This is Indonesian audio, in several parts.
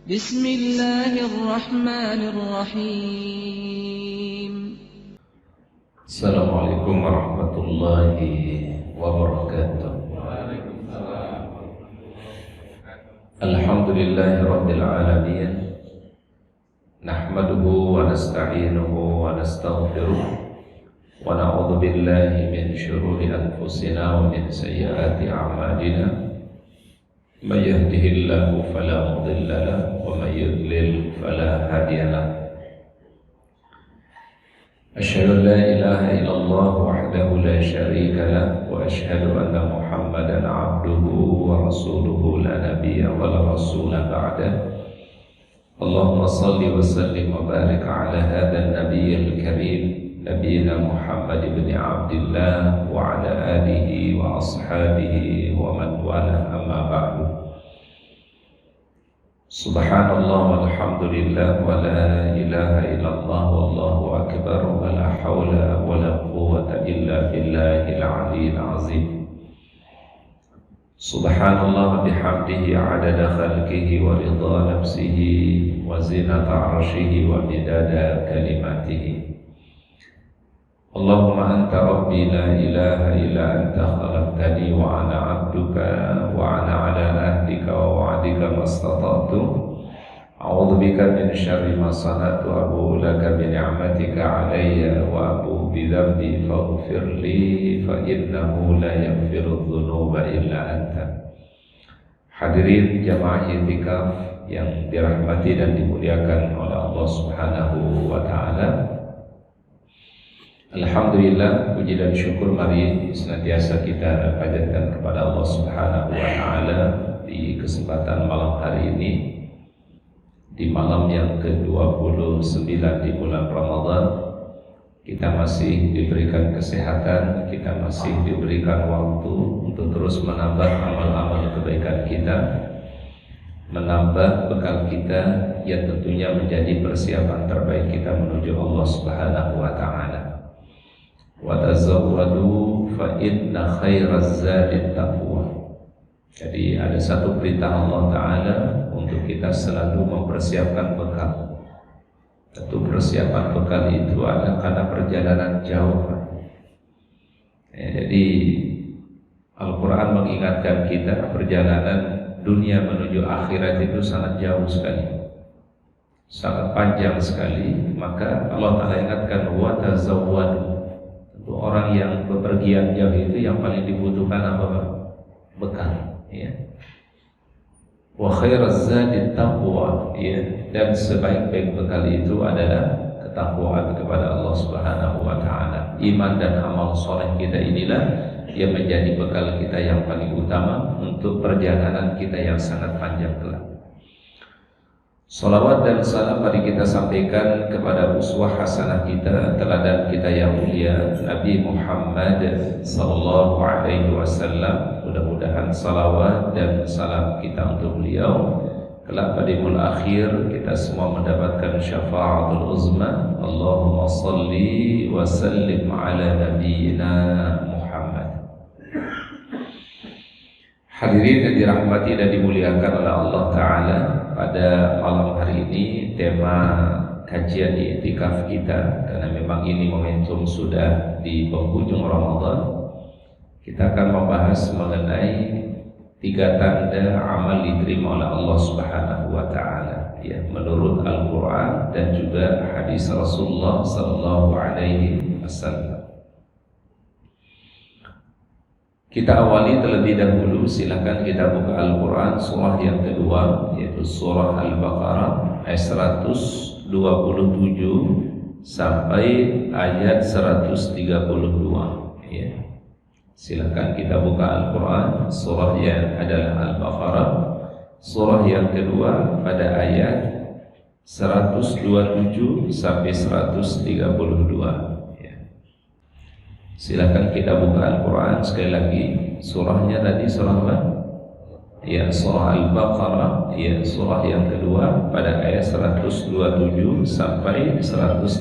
بسم الله الرحمن الرحيم. السلام عليكم ورحمة الله وبركاته. الحمد لله رب العالمين، نحمده ونستعينه ونستغفره ونعوذ بالله من شرور أنفسنا ومن سيئات أعمالنا، من يهده الله فلا مضل له ومن يضلل فلا هادي له. أشهد أن لا إله إلا الله وحده لا شريك له، وأشهد أن محمدا عبده ورسوله لا نبي ولا رسول بعده. اللهم صل وسلم وبارك على هذا النبي الكريم، نبينا محمد بن عبد الله وعلى آله وأصحابه ومن والاه، أما بعد. Subhanallah walhamdulillah wa la ilaha illallah wallahu akbar wa la hawla wa la quwwata illa billahil aliyyil azim. Subhanallah bihamdihi adada khalqihi wa ridha nafsihi wa zinata arshihi wa midada kalimatihi. Allahumma anta rabbi la ilaha illa anta khalaqtani wa ana abduka wa ana ala ahdika wa wa'dika mastata'tu. A'udzu bika min syarri ma sana'tu, abu'u laka bi ni'matika 'alayya wa abu'u bi dhanbi faghfir li fa innahu la yaghfiru dzunuba illa anta. Hadirin jamaah i'tikaf yang dirahmati dan dimuliakan oleh Allah Subhanahu wa taala. Alhamdulillah, puji dan syukur mari senantiasa kita panjatkan kepada Allah Subhanahu wa taala di kesempatan malam hari ini, di malam yang ke-29 di bulan Ramadan. Kita masih diberikan kesehatan, kita masih diberikan waktu untuk terus menambah amal-amal kebaikan kita, menambah bekal kita yang tentunya menjadi persiapan terbaik kita menuju Allah Subhanahu wa taala. Wa tazawwadu fa inna khairaz zadi taqwa. Jadi ada satu perintah Allah Ta'ala untuk kita selalu mempersiapkan bekal. Tentu persiapan bekal itu ada karena perjalanan jauh. Jadi Al-Quran mengingatkan kita perjalanan dunia menuju akhirat itu sangat jauh sekali, sangat panjang sekali. Maka Allah Ta'ala ingatkan wa tazawwadu. Orang yang bepergian jauh itu yang paling dibutuhkan apa? Bekal, ya. Wa khairaz zadi taqwa, ya. Dan sebaik-baik bekal itu adalah ketakwaan kepada Allah Subhanahu wa taala. Iman dan amal soleh kita inilah yang menjadi bekal kita yang paling utama untuk perjalanan kita yang sangat panjang kelak. Salawat dan salam mari kita sampaikan kepada uswah hasanah kita, teladan kita yang mulia, Nabi Muhammad sallallahu alaihi wasallam. Mudah-mudahan salawat dan salam kita untuk beliau kelak pada yaumul akhir kita semua mendapatkan syafaatul uzma. Allahumma salli wa sallim ala nabiyyina Muhammad. Hadirin yang dirahmati dan dimuliakan oleh Allah Ta'ala, pada malam hari ini tema kajian i'tikaf kita, karena memang ini momentum sudah di penghujung Ramadan, kita akan membahas mengenai 3 tanda amal diterima oleh Allah Subhanahu wa taala, ya, menurut Al-Qur'an dan juga hadis Rasulullah sallallahu alaihi wasallam. Kita awali terlebih dahulu, silakan kita buka Al-Quran surah yang kedua, yaitu surah Al-Baqarah ayat 127 sampai ayat 132, ya. Silakan kita buka Al-Quran surah yang adalah Al-Baqarah, surah yang kedua pada ayat 127 sampai 132. Silakan kita buka Al-Quran sekali lagi. Surahnya tadi surah apa? Ya, surah Al-Baqarah, ya, surah yang kedua pada ayat 127 sampai 132.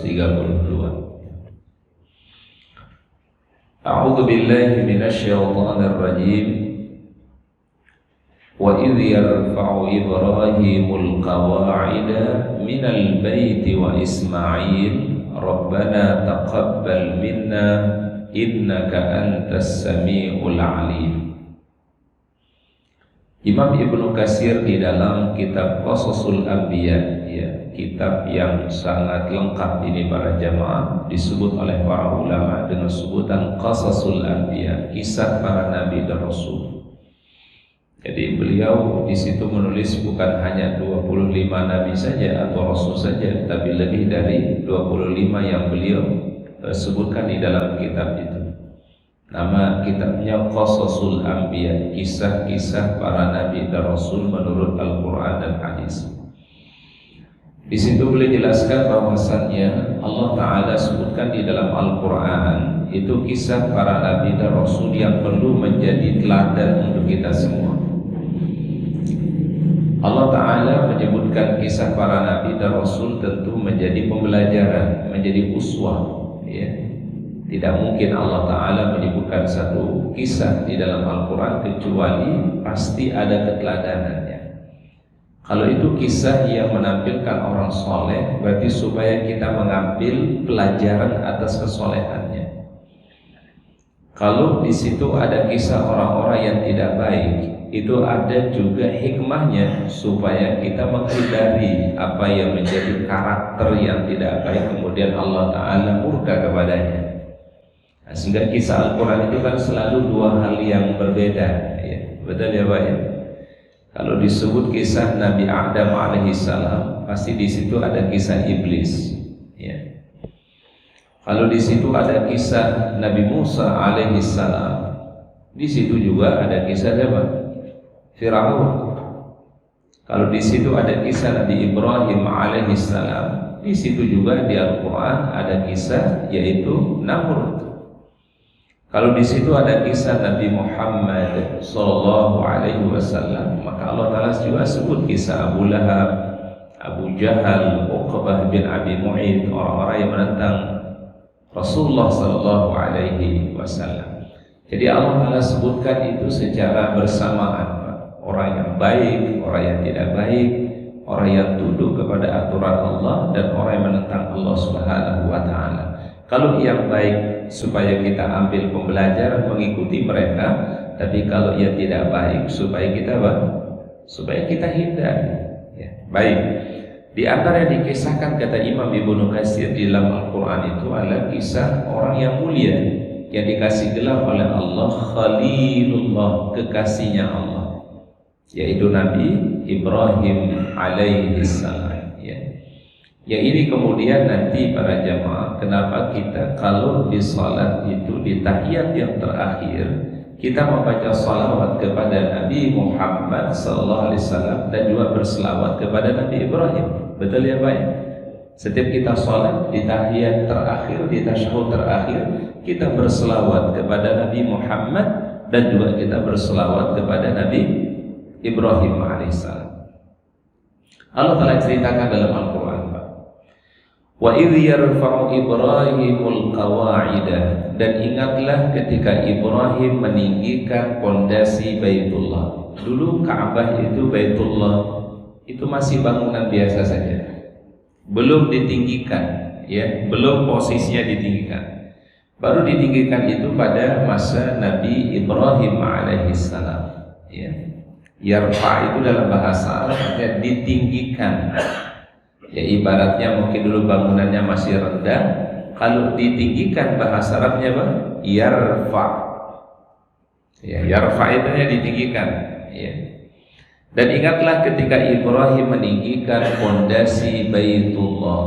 A'udzu billahi minasy syaithanir rajim. Wa idh yarfa'u Ibrahimul qawa'ida minal baiti wa Ismail Rabbana taqabbal minna innaka antas sami'ul alim. Imam Ibnu Katsir di dalam kitab Qasasul Anbiya, ya, kitab yang sangat lengkap ini para jamaah, disebut oleh para ulama dengan sebutan Qasasul Anbiya, kisah para nabi dan rasul. Jadi beliau di situ menulis bukan hanya 25 nabi saja atau rasul saja, tapi lebih dari 25 yang beliau sebutkan di dalam kitab itu. Nama kitabnya Qasasul Anbiya, kisah-kisah para nabi dan rasul menurut Al-Quran dan hadis. Di situ beliau jelaskan bahwasannya Allah Ta'ala sebutkan di dalam Al-Quran itu kisah para nabi dan rasul yang perlu menjadi teladan untuk kita semua. Allah Ta'ala menyebutkan kisah para nabi dan rasul tentu menjadi pembelajaran, menjadi uswah, ya. Tidak mungkin Allah Ta'ala menyebutkan satu kisah di dalam Al-Quran kecuali pasti ada keteladanannya. Kalau itu kisah yang menampilkan orang soleh, berarti supaya kita mengambil pelajaran atas kesolehannya. Kalau di situ ada kisah orang-orang yang tidak baik, itu ada juga hikmahnya supaya kita menghindari apa yang menjadi karakter yang tidak baik, kemudian Allah Ta'ala murka kepadanya. Nah, sehingga kisah Al-Quran itu kan selalu dua hal yang berbeda, ya. Betul ya Pak ya? Kalau disebut kisah Nabi Adam alaihissalam, pasti di situ ada kisah iblis, ya. Kalau di situ ada kisah Nabi Musa alaihissalam, di situ juga ada kisah siapa? Firaun. Kalau di situ ada kisah Nabi Ibrahim alaihissalam, di situ juga di Al-Quran ada kisah yaitu Namrud. Kalau di situ ada kisah Nabi Muhammad sallallahu alaihi wasallam, maka Allah Ta'ala juga sebut kisah Abu Lahab, Abu Jahal, Uqbah bin Abi Mu'id, orang-orang yang menentang Rasulullah sallallahu alaihi wasallam. Jadi Allah Ta'ala sebutkan itu secara bersamaan. Orang yang baik, orang yang tidak baik, orang yang tunduk kepada aturan Allah, dan orang yang menentang Allah Subhanahu wa Ta'ala. Kalau yang baik supaya kita ambil pembelajaran mengikuti mereka, tapi kalau yang tidak baik supaya kita apa? Supaya kita hindari, ya. Baik. Di antara yang dikisahkan kata Imam Ibnu Katsir di dalam Al-Quran itu adalah kisah orang yang mulia yang dikasih gelar oleh Allah Khalilullah, kekasihnya Allah, yaitu Nabi Ibrahim alaihissalam. Ya ini kemudian nanti para jamaah, kenapa kita kalau di salat itu di tahiyat yang terakhir kita membaca salawat kepada Nabi Muhammad sallallahu alaihi wasallam dan juga berselawat kepada Nabi Ibrahim. Betul ya Pak? Setiap kita salat di tahiyat terakhir, di tasyahud terakhir, kita berselawat kepada Nabi Muhammad dan juga kita berselawat kepada Nabi Ibrahim alaihissalam. Allah telah ceritakan dalam Al-Quran, wa idh yarfa'u Ibrahimul qawa'ida, dan ingatlah ketika Ibrahim meninggikan pondasi Baitullah. Dulu Ka'bah itu Baitullah itu masih bangunan biasa saja, belum ditinggikan, ya, belum posisinya ditinggikan. Baru ditinggikan itu pada masa Nabi Ibrahim alaihissalam, ya. Yarfa itu dalam bahasa Arab artinya ditinggikan. Ya ibaratnya mungkin dulu bangunannya masih rendah, kalau ditinggikan bahasa Arabnya apa? Yarfa. Ya, yarfa itu ditinggikan, ya. Dan ingatlah ketika Ibrahim meninggikan pondasi Baitullah,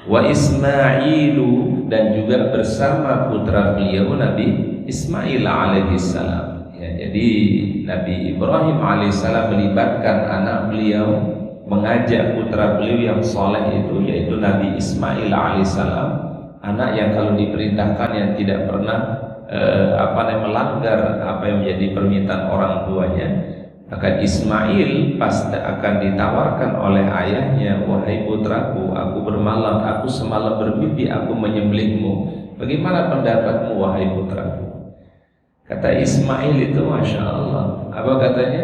wa Ismailu, dan juga bersama putra beliau Nabi Ismail alaihissalam. Ya, jadi Nabi Ibrahim alaihissalam melibatkan anak beliau, mengajak putra beliau yang soleh itu yaitu Nabi Ismail alaihissalam, anak yang kalau diperintahkan yang tidak pernah melanggar apa yang menjadi permintaan orang tuanya. Maka Ismail pasti akan ditawarkan oleh ayahnya, wahai putraku, aku bermalam, aku semalam bermimpi aku menyembelihmu. Bagaimana pendapatmu wahai putraku? Kata Ismail itu, masya Allah, apa katanya?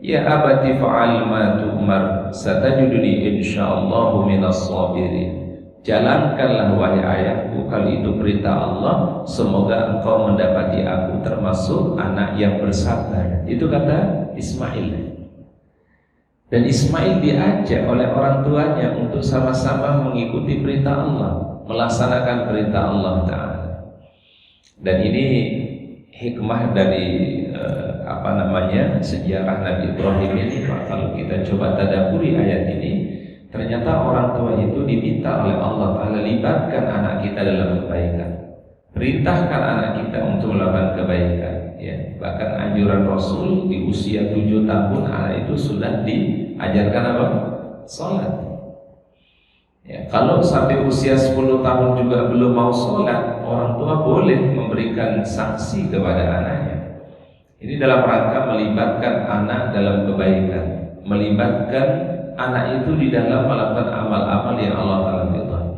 Ya abati fa'al ma tu'mar satajuduni insyaallahu minas sabirin. Jalankanlah wahai ayahku, kalau itu perintah Allah, semoga engkau mendapati aku termasuk anak yang bersabar. Itu kata Ismail. Dan Ismail diajak oleh orang tuanya untuk sama-sama mengikuti perintah Allah, melaksanakan perintah Allah Ta'ala. Dan ini hikmah dari sejarah Nabi Ibrahim ini. Kalau kita coba tadabburi ayat ini, ternyata orang tua itu diminta oleh Allah Ta'ala, libatkan anak kita dalam kebaikan, perintahkan anak kita untuk melakukan kebaikan, ya. Bahkan anjuran Rasul di usia 7 tahun anak itu sudah diajarkan apa? Sholat, ya. Kalau sampai usia 10 tahun juga belum mau sholat, orang tua boleh memberikan sanksi kepada anaknya. Ini dalam rangka melibatkan anak dalam kebaikan, melibatkan anak itu di dalam melakukan amal-amal yang Allah Ta'ala ridhai.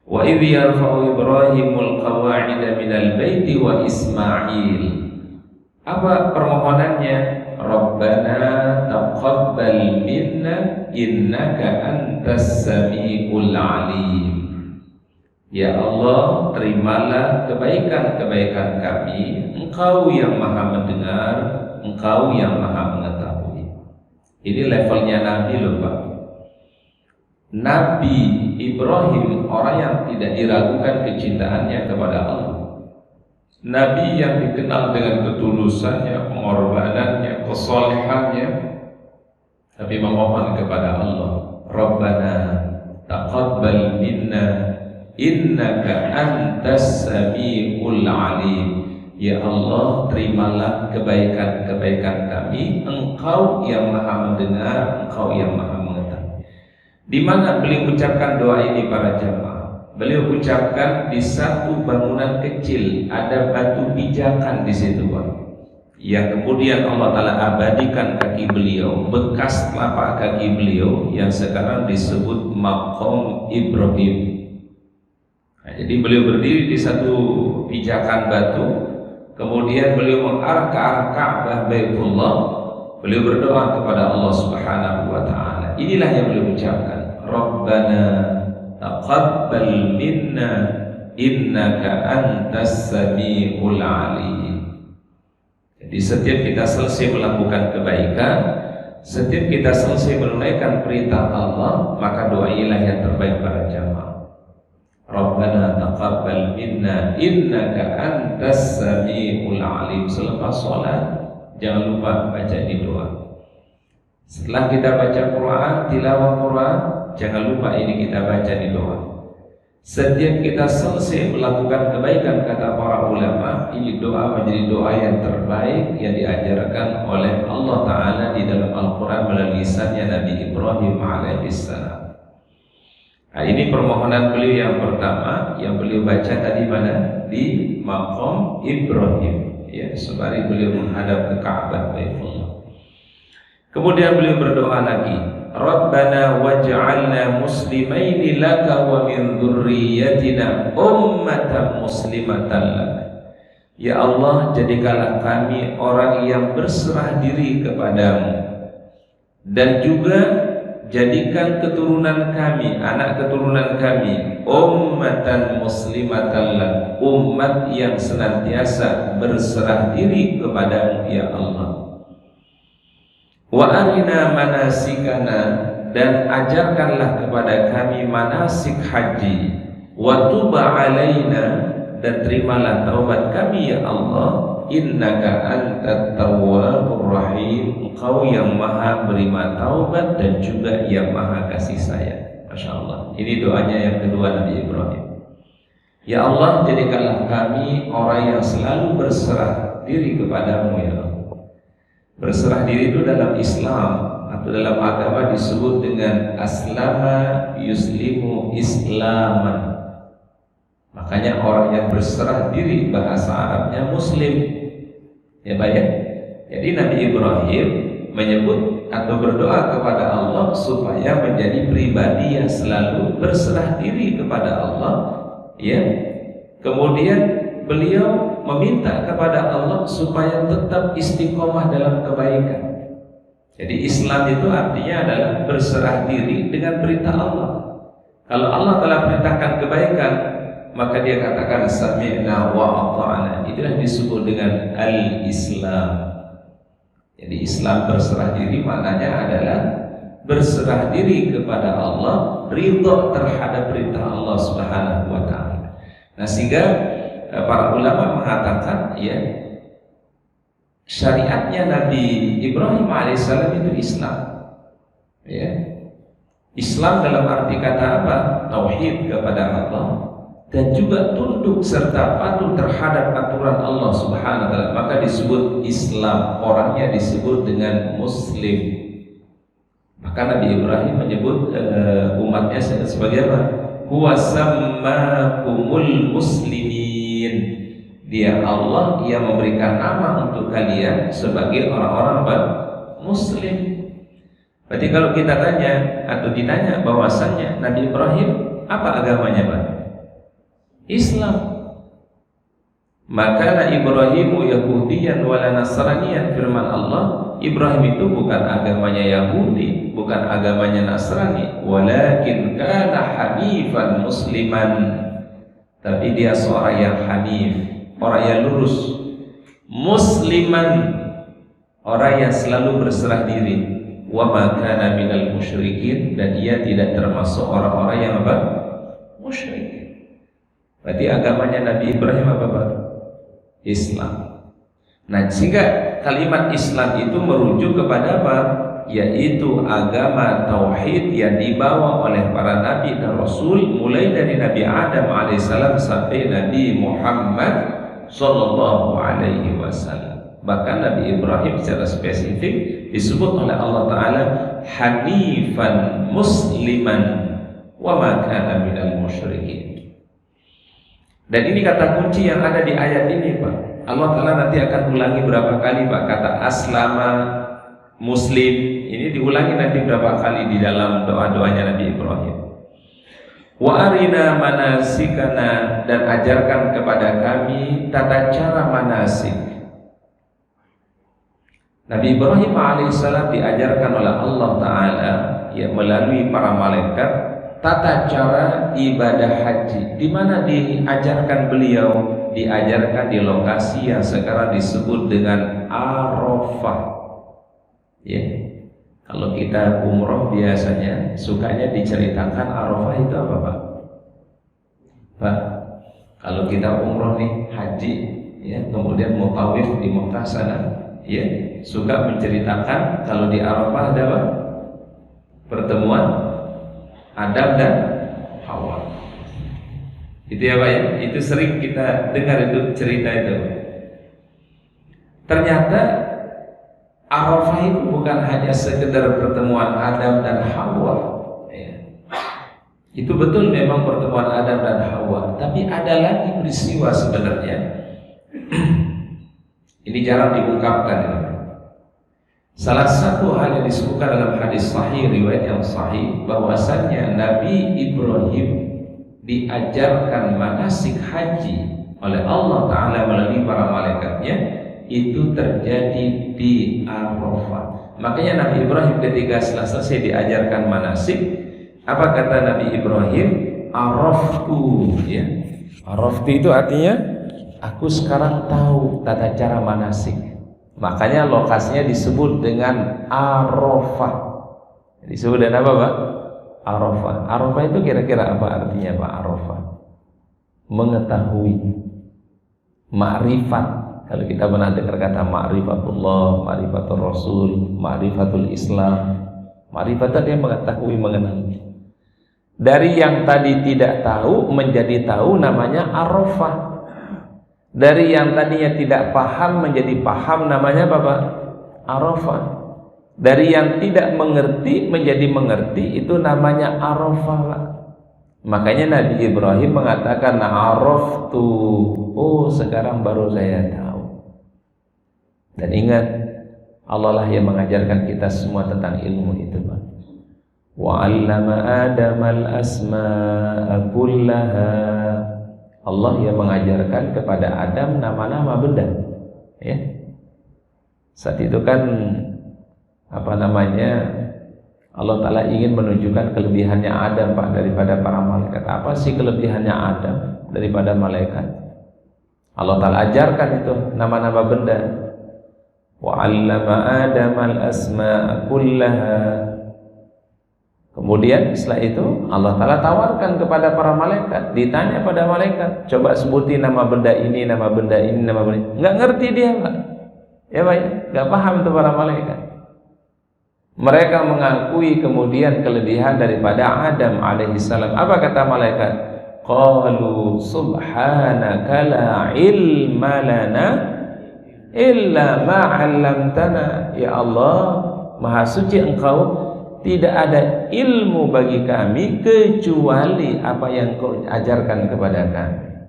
Wa idh yarfa'u Ibrahimul qawa'ida minal baiti wa Ismail. Apa permohonannya? Rabbana taqabbal minna innaka antas samiul alim. Ya Allah, terimalah kebaikan-kebaikan kami, Engkau yang maha mendengar, Engkau yang maha mengetahui. Ini levelnya Nabi loh Pak. Nabi Ibrahim orang yang tidak diragukan kecintaannya kepada Allah. Nabi yang dikenal dengan ketulusannya, pengorbanannya, kesolehannya, tapi memohon kepada Allah, Rabbana taqabbal minna innaka antas samiul alim. Ya Allah, terimalah kebaikan-kebaikan kami, Engkau yang maha mendengar, Engkau yang maha mengetahui. Di mana beliau ucapkan doa ini para jamaah? Beliau ucapkan di satu bangunan kecil, ada batu pijakan di situ, Pak. Yang kemudian Allah Ta'ala abadikan kaki beliau, bekas telapak kaki beliau yang sekarang disebut Maqam Ibrahim. Nah, jadi beliau berdiri di satu pijakan batu, kemudian beliau mengarah ke arah Ka'bah Baitullah. Beliau berdoa kepada Allah Subhanahu wa Ta'ala. Inilah yang beliau ucapkan, Rabbana taqabbal minna innaka antas samiul alim. Jadi setiap kita selesai melakukan kebaikan, setiap kita selesai menunaikan perintah Allah, maka doa inilah yang terbaik para jamaah. Rabbana taqabbal minna innaka antas samiul alim. Selepas sholat jangan lupa baca ini doa. Setelah kita baca Quran, tilawah Quran, jangan lupa ini kita baca di doa. Setiap kita selesai melakukan kebaikan, kata para ulama, ini doa menjadi doa yang terbaik yang diajarkan oleh Allah Ta'ala di dalam Al-Quran melalui lisannya Nabi Ibrahim alaihissalam. Nah, ini permohonan beliau yang pertama yang beliau baca tadi mana? Di Maqam Ibrahim, ya, sembari beliau menghadap ke Ka'bah Baitullah. Kemudian beliau berdoa lagi, Rabbana waj'alna muslimaini laka wa min dzurriyyatina ummatan muslimatan lak. Ya Allah, jadikanlah kami orang yang berserah diri kepadamu, dan juga jadikan keturunan kami, anak keturunan kami, ummatan muslimatan lak, umat yang senantiasa berserah diri kepadamu ya Allah. Wa arina manasikana, dan ajarkanlah kepada kami manasik haji. Wa tuba alaina, dan terimalah taubat kami ya Allah. Innaka antat tawwabur rahim, Engkau yang maha beriman taubat dan juga yang maha kasih sayang. Masya Allah. Ini doanya yang kedua Nabi Ibrahim. Ya Allah, jadikanlah kami orang yang selalu berserah diri kepadamu ya Allah. Berserah diri itu dalam Islam atau dalam agama disebut dengan aslama yuslimu islaman. Makanya orang yang berserah diri bahasa Arabnya muslim, ya Pak ya. Jadi Nabi Ibrahim menyebut atau berdoa kepada Allah supaya menjadi pribadi yang selalu berserah diri kepada Allah, ya. Kemudian beliau meminta kepada Allah supaya tetap istiqomah dalam kebaikan. Jadi Islam itu artinya adalah berserah diri dengan perintah Allah. Kalau Allah telah perintahkan kebaikan, maka dia katakan sami'na wa ata'na. Itulah disebut dengan al-Islam. Jadi Islam berserah diri maknanya adalah berserah diri kepada Allah, ridha terhadap perintah Allah Subhanahu wa taala. Nah, sehingga para ulama mengatakan ya, syariatnya Nabi Ibrahim alaihissalam itu Islam. Ya. Islam dalam arti kata apa? Tauhid kepada Allah dan juga tunduk serta patuh terhadap aturan Allah Subhanahu wa taala, maka disebut Islam. Orangnya disebut dengan Muslim. Maka Nabi Ibrahim menyebut umatnya sebagai apa? Huwa sammakumul muslimin. Dia Allah yang memberikan nama untuk kalian sebagai orang-orang Muslim. Berarti kalau kita tanya atau ditanya bahwasannya Nabi Ibrahim apa agamanya, Pak? Islam. Maka Ibrahimu Yahudiyan wala Nasraniyan, firman Allah, Ibrahim itu bukan agamanya Yahudi, bukan agamanya Nasrani, walakin kana hanifan musliman. Tapi dia seorang yang hanif, orang yang lurus, musliman, orang yang selalu berserah diri, wa ma kana minal musyrikin, dan dia tidak termasuk orang-orang yang apa? Musyrik. Berarti agamanya Nabi Ibrahim apa, Pak? Islam. Nah, sehingga kalimat Islam itu merujuk kepada apa? Yaitu agama tauhid yang dibawa oleh para nabi dan rasul, mulai dari Nabi Adam alaihissalam sampai Nabi Muhammad sallallahu alaihi wasallam. Bahkan Nabi Ibrahim secara spesifik disebut oleh Allah Ta'ala hanifan musliman wa ma kana minal musyrikin. Dan ini kata kunci yang ada di ayat ini, Pak. Allah Ta'ala nanti akan ulangi berapa kali, Pak, kata aslama, muslim. Ini diulangi nanti berapa kali di dalam doa-doanya Nabi Ibrahim. Wa arina manasikana, dan ajarkan kepada kami tata cara manasik. Nabi Ibrahim alaihissalam diajarkan oleh Allah Ta'ala ya, melalui para malaikat tata cara ibadah haji. Di mana diajarkan beliau? Diajarkan di lokasi yang sekarang disebut dengan Arafah. Ya. Kalau kita umroh biasanya sukanya diceritakan Arafah itu apa, Pak? Pak, kalau kita umroh nih haji, ya, kemudian mau tawaf di Mekah sana, ya, suka menceritakan kalau di Arafah ada apa? Pertemuan Adam dan Hawa. Itu ya, Pak ya? Itu sering kita dengar itu cerita itu. Ternyata Arafah itu bukan hanya sekedar pertemuan Adam dan Hawa ya. Itu betul memang pertemuan Adam dan Hawa, tapi ada lagi peristiwa sebenarnya. Ini jarang diungkapkan ya. Salah satu hal yang disebutkan dalam hadis sahih, riwayat yang sahih, bahwasannya Nabi Ibrahim diajarkan manasik haji oleh Allah Ta'ala melalui para malaikatnya, itu terjadi di Arafah. Makanya Nabi Ibrahim ketika selesai diajarkan manasik, apa kata Nabi Ibrahim? Araftu ya. Araftu itu artinya aku sekarang tahu tata cara manasik. Makanya lokasinya disebut dengan Arafah. Disebut dengan apa, Pak? Arafah. Arafah itu kira-kira apa artinya, Pak? Arafah mengetahui, ma'rifat. Kalau kita pernah dengar kata ma'rifatullah, ma'rifatul Rasul, ma'rifatul Islam. Ma'rifat itu dia mengetahui, mengenal. Dari yang tadi tidak tahu menjadi tahu, namanya Arafah. Dari yang tadinya tidak paham menjadi paham, namanya apa, Pak? Arafah. Dari yang tidak mengerti menjadi mengerti, itu namanya Arafah, Pak. Makanya Nabi Ibrahim mengatakan araftu, oh sekarang baru saya tahu. Dan ingat, Allah lah yang mengajarkan kita semua tentang ilmu itu, Pak. Wa 'allama Adamal asma'a kullaha. Allah yang mengajarkan kepada Adam nama-nama benda. Ya. Saat itu kan Allah Ta'ala ingin menunjukkan kelebihannya Adam, Pak, daripada para malaikat. Apa sih kelebihannya Adam daripada malaikat? Allah Ta'ala ajarkan itu nama-nama benda. Wa 'allama Adama al-asma'a kullaha. Kemudian setelah itu Allah Ta'ala tawarkan kepada para malaikat. Ditanya pada malaikat, coba sebutin nama benda ini, nama benda ini, nama benda ini. Nggak ngerti dia, Pak. Ya, Pak, nggak paham itu para malaikat. Mereka mengakui kemudian kelebihan daripada Adam alaihissalam. Apa kata malaikat? Qalu subhanaka la ilma lana illa ma 'allamtana. Ya Allah, Maha suci Engkau, tidak ada ilmu bagi kami kecuali apa yang Kau ajarkan kepada kami.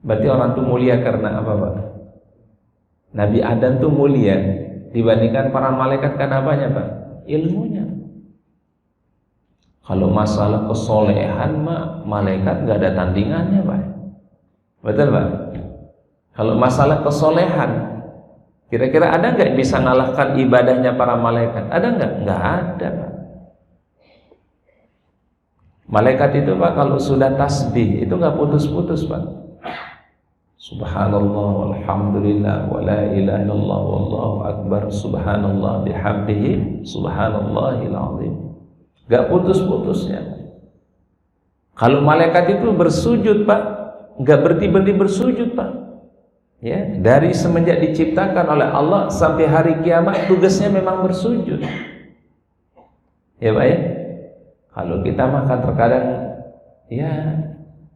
Berarti orang itu mulia karena apa, Pak? Nabi Adam itu mulia dibandingkan para malaikat karena apanya, Pak? Ilmunya. Kalau masalah kesolehan, malaikat nggak ada tandingannya, Pak. Betul, Pak? Kalau masalah kesolehan, kira-kira ada nggak yang bisa ngalahkan ibadahnya para malaikat? Ada nggak? Nggak ada, Pak. Malaikat itu, Pak, kalau sudah tasbih itu nggak putus-putus, Pak. Subhanallah walhamdulillah wa la ilaha illallah wallahu akbar subhanallah bihamdihi subhanallahil azim. Gak putus-putusnya. Kalau malaikat itu bersujud, Pak, gak berhenti-berhenti bersujud, Pak. Ya, dari semenjak diciptakan oleh Allah sampai hari kiamat tugasnya memang bersujud. Ya, Pak, ya. Kalau kita makan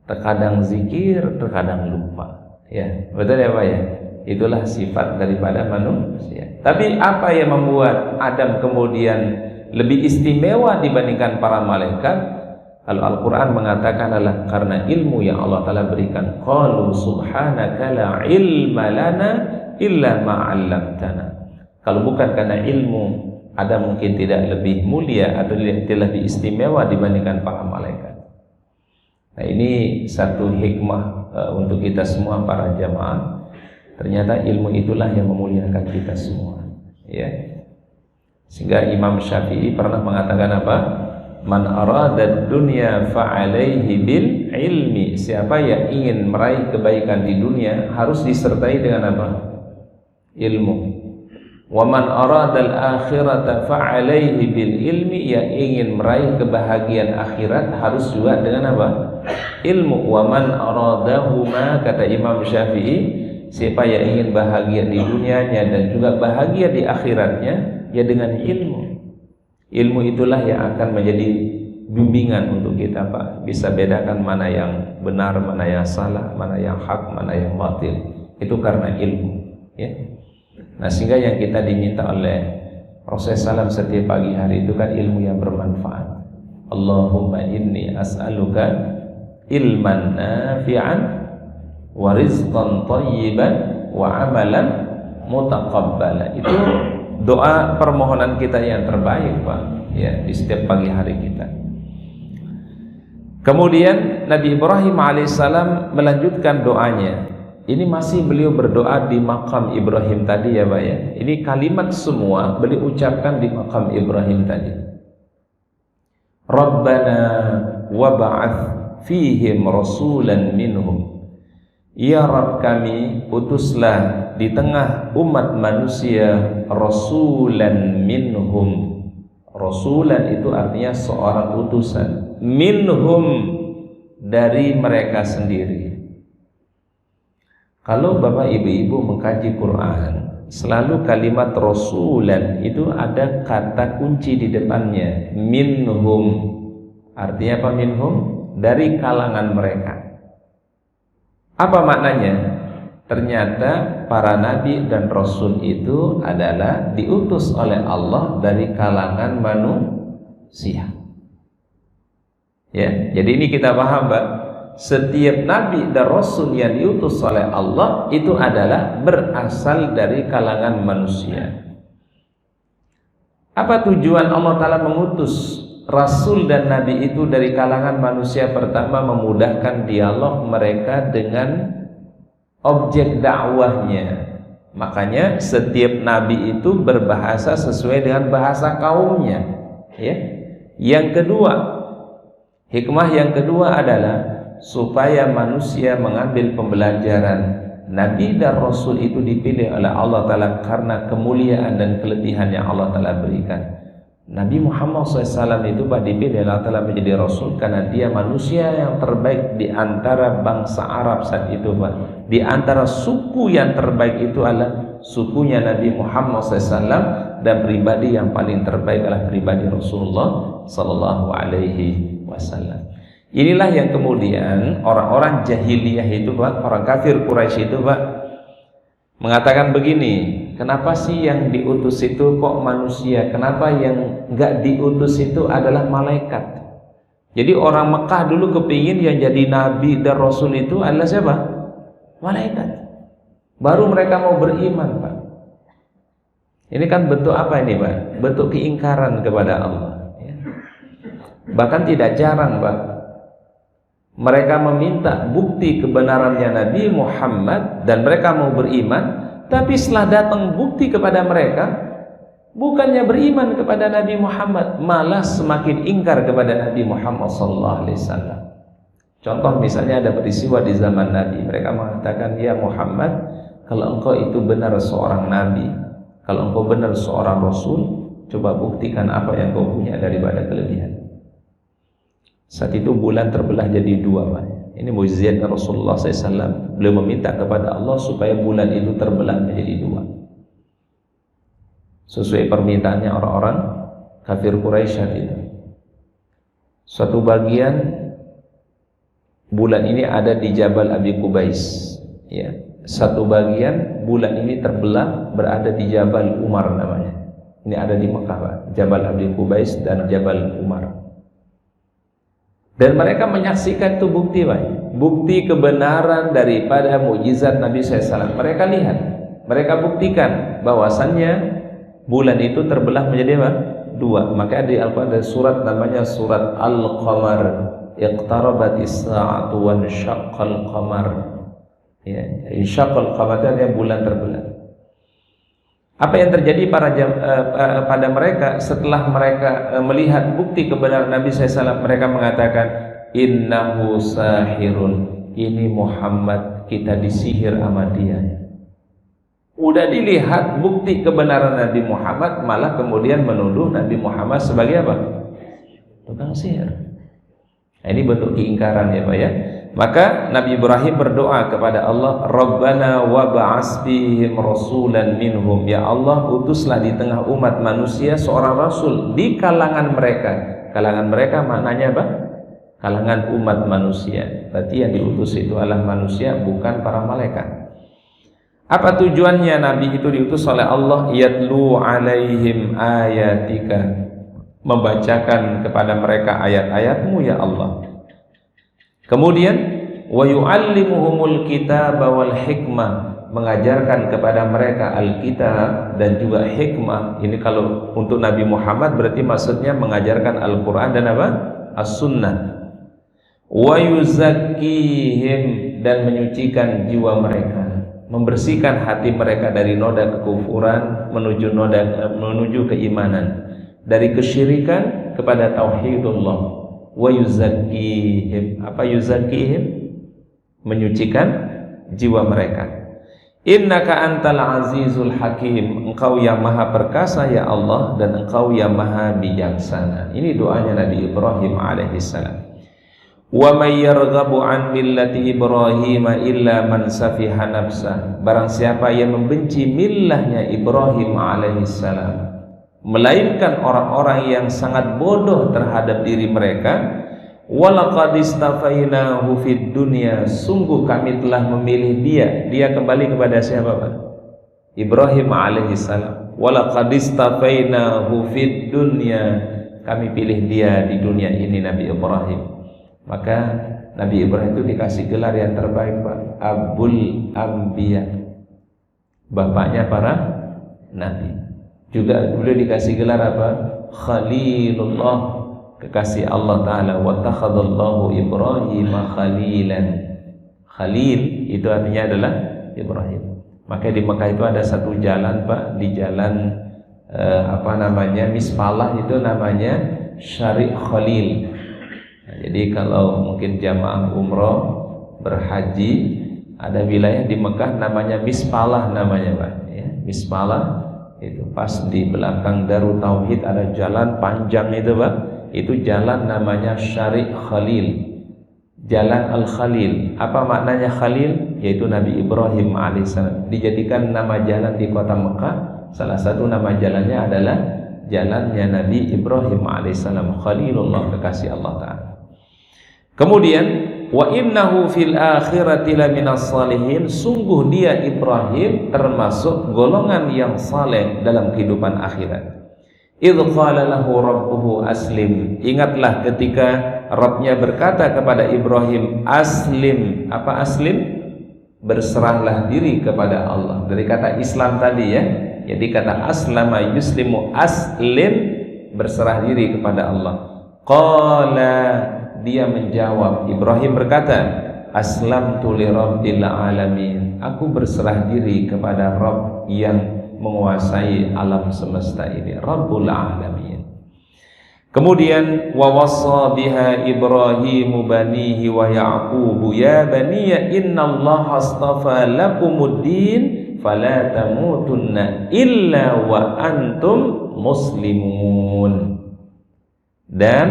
terkadang zikir, terkadang lupa. Ya, betul ya, Pak, ya. Itulah sifat daripada manusia. Tapi apa yang membuat Adam kemudian lebih istimewa dibandingkan para malaikat? Kalau Al-Quran mengatakan adalah karena ilmu yang Allah Ta'ala berikan. Qalu subhanaka la ilma lana illa ma 'allamtana. Kalau bukan karena ilmu, Adam mungkin tidak lebih mulia atau tidak lebih istimewa dibandingkan para malaikat. Nah, ini satu hikmah untuk kita semua para jamaah. Ternyata ilmu itulah yang memuliakan kita semua, ya. Sehingga Imam Syafi'i pernah mengatakan apa? Man arada dunya fa'alaihi bil ilmi. Siapa yang ingin meraih kebaikan di dunia harus disertai dengan apa? Ilmu. Wa man arada al-akhirata fa'alaihi bil ilmi. Yang ingin meraih kebahagiaan akhirat harus juga dengan apa? Ilmu. Wa man aradahuma, kata Imam Syafi'i, siapa yang ingin bahagia di dunianya dan juga bahagia di akhiratnya, ya dengan ilmu. Ilmu itulah yang akan menjadi bimbingan untuk kita, Pak. Bisa bedakan mana yang benar, mana yang salah, mana yang hak, mana yang batil. Itu karena ilmu, ya. Nah, sehingga yang kita diminta oleh Rasulullah SAW setiap pagi hari itu kan ilmu yang bermanfaat. Allahumma inni as'aluka ilman nafi'an wa rizqan thayyiban wa amalan mutaqabbala. Itu doa permohonan kita yang terbaik, Pak, ya, di setiap pagi hari kita. Kemudian Nabi Ibrahim alaihissalam melanjutkan doanya. Ini masih beliau berdoa di makam Ibrahim tadi, ya, Pak, ya. Ini kalimat semua beliau ucapkan di makam Ibrahim tadi. Rabbana wab'ats fihim rasulan minhum. Ya Rabb kami, utuslah di tengah umat manusia rasulan minhum. Rasulan itu artinya seorang utusan. Minhum, dari mereka sendiri. Kalau Bapak Ibu-ibu mengkaji Quran, selalu kalimat rasulan itu ada kata kunci di depannya, minhum. Artinya apa minhum? Dari kalangan mereka. Apa maknanya? Ternyata para nabi dan rasul itu adalah diutus oleh Allah dari kalangan manusia. Ya, jadi ini kita paham, Pak. Setiap nabi dan rasul yang diutus oleh Allah itu adalah berasal dari kalangan manusia. Apa tujuan Allah Ta'ala mengutus rasul dan nabi itu dari kalangan manusia? Pertama, memudahkan dialog mereka dengan objek dakwahnya. Makanya setiap nabi itu berbahasa sesuai dengan bahasa kaumnya, ya. Yang kedua, hikmah yang kedua adalah supaya manusia mengambil pembelajaran. Nabi dan Rasul itu dipilih oleh Allah Ta'ala karena kemuliaan dan kelebihan yang Allah Ta'ala berikan. Nabi Muhammad SAW itu dipilih Allah Ta'ala menjadi Rasul karena dia manusia yang terbaik di antara bangsa Arab saat itu, Pak. Di antara suku yang terbaik itu adalah sukunya Nabi Muhammad SAW, dan pribadi yang paling terbaik adalah pribadi Rasulullah Sallallahu Alaihi Wasallam. Inilah yang kemudian orang-orang jahiliyah itu, Pak, orang kafir Quraisy itu, Pak, mengatakan begini, kenapa sih yang diutus itu kok manusia? Kenapa yang enggak diutus itu adalah malaikat? Jadi orang Mekah dulu kepingin yang jadi nabi dan rasul itu adalah siapa? Malaikat. Baru mereka mau beriman, Pak. Ini kan bentuk apa ini, Pak? Bentuk keingkaran kepada Allah. Bahkan tidak jarang, Pak, mereka meminta bukti kebenarannya Nabi Muhammad dan mereka mau beriman, tapi setelah datang bukti kepada mereka, bukannya beriman kepada Nabi Muhammad, malah semakin ingkar kepada Nabi Muhammad SAW. Contoh misalnya ada peristiwa di zaman Nabi, mereka mengatakan, ya Muhammad, kalau engkau itu benar seorang Nabi, kalau engkau benar seorang Rasul, coba buktikan apa yang kau punya daripada kelebihan. Saat itu bulan terbelah jadi dua, Pak. Ini mukjizat Rasulullah SAW. Beliau meminta kepada Allah supaya bulan itu terbelah menjadi dua, sesuai permintaannya orang-orang kafir Quraisy itu. Suatu bagian bulan ini ada di Jabal Abi Qubais, ya. Satu bagian bulan ini terbelah berada di Jabal Umar namanya. Ini ada di Mekah, Pak. Jabal Abi Qubais dan Jabal Umar. Dan mereka menyaksikan itu bukti, Pak. Bukti kebenaran daripada mukjizat Nabi SAW. Mereka lihat, mereka buktikan bahwasannya bulan itu terbelah menjadi apa? Dua. Maka di Al-Quran ada surat namanya surat Al-Qamar. Iqtarabatis sa'atu wa insyaqqal qamar. Ya, insyaqqal qamar itu bulan terbelah. Apa yang terjadi pada mereka setelah mereka melihat bukti kebenaran Nabi SAW? Mereka mengatakan, innahu sahirun, ini Muhammad kita disihir sama dia. Udah dilihat bukti kebenaran Nabi Muhammad, malah kemudian menuduh Nabi Muhammad sebagai apa? Tukang sihir. Nah, ini bentuk keingkaran, ya Pak, ya. Maka Nabi Ibrahim berdoa kepada Allah, Rabbana wa ba'as fihim rasulan minhum. Ya Allah, utuslah di tengah umat manusia seorang rasul di kalangan mereka. Kalangan mereka maknanya apa? Kalangan umat manusia. Berarti yang diutus itu adalah manusia, bukan para malaikat. Apa tujuannya Nabi itu diutus oleh Allah? Yatlu alaihim ayatika, membacakan kepada mereka ayat-ayatmu, ya Allah. Kemudian wa yu'allimuhumul kitaba wal hikmah, mengajarkan kepada mereka Alkitab dan juga hikmah. Ini kalau untuk Nabi Muhammad berarti maksudnya mengajarkan Al-Quran dan apa? As-Sunnah. Wa yuzakkihim, dan menyucikan jiwa mereka, membersihkan hati mereka dari noda kekufuran menuju keimanan, dari kesyirikan kepada tauhidullah. Wa yuzakkihim, apa yuzakkihim? Menyucikan jiwa mereka. Innaka antal azizul hakim, engkau yang maha perkasa ya Allah, dan engkau yang maha bijaksana. Ini doanya Nabi Ibrahim alaihissalam. Wa may yarghabu an millati Ibrahim illa man safiha nafsah, barang siapa yang membenci millahnya Ibrahim alaihissalam, melainkan orang-orang yang sangat bodoh terhadap diri mereka. Walaqad istafainahu fid dunya, sungguh kami telah memilih dia kembali kepada siapa, Pak? Ibrahim alaihissalam. Walaqad istafainahu fid dunya, kami pilih dia di dunia ini, Nabi Ibrahim. Maka Nabi Ibrahim itu dikasih gelar yang terbaik, Pak, Abul Anbiya, bapaknya para nabi. Juga beliau dikasih gelar apa? Khalilullah, kekasih Allah Ta'ala. Wattakhadallahu Ibrahim khalilan. Khalil itu artinya adalah Ibrahim. Maka di Mekah itu ada satu jalan Pak, di jalan Mispalah itu namanya Syariq Khalil. Nah, jadi kalau mungkin jamaah umroh berhaji, ada wilayah di Mekah namanya Mispalah namanya Pak, ya, Mispalah itu pas di belakang Darut Tauhid ada jalan panjang itu Pak, itu jalan namanya Syariq Khalil. Jalan Al-Khalil. Apa maknanya Khalil? Yaitu Nabi Ibrahim alaihissalam. Dijadikan nama jalan di kota Mekah. Salah satu nama jalannya adalah jalannya Nabi Ibrahim alaihissalam, Khalilullah, kekasih Allah Ta'ala. Kemudian wa innahu fil akhirati laminas salihin, sungguh dia Ibrahim termasuk golongan yang saleh dalam kehidupan akhirat. Idh qala lahu rabbuhu aslim, ingatlah ketika Rabbnya berkata kepada Ibrahim, aslim. Apa aslim? Berserahlah diri kepada Allah. Dari kata Islam tadi ya. Jadi kata aslama yuslimu, aslim, berserah diri kepada Allah. Qala, dia menjawab, Ibrahim berkata, aslamtu li rabbil alamin, aku berserah diri kepada Rabb yang menguasai alam semesta ini, Rabbul alamin. Kemudian wa wassa biha Ibrahim banihi wa Ya'qub ya baniya innallaha astafa lakumuddin fala tamutunna illa wa antum muslimun. Dan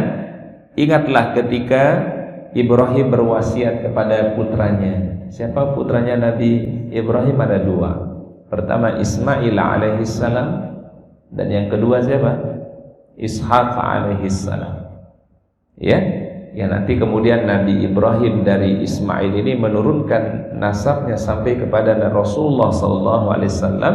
ingatlah ketika Ibrahim berwasiat kepada putranya. Siapa putranya Nabi Ibrahim? Ada dua. Pertama Ismail alaihissalam, dan yang kedua siapa? Ishaq alaihissalam. Ya, nanti kemudian Nabi Ibrahim dari Ismail ini menurunkan nasabnya sampai kepada Rasulullah SAW.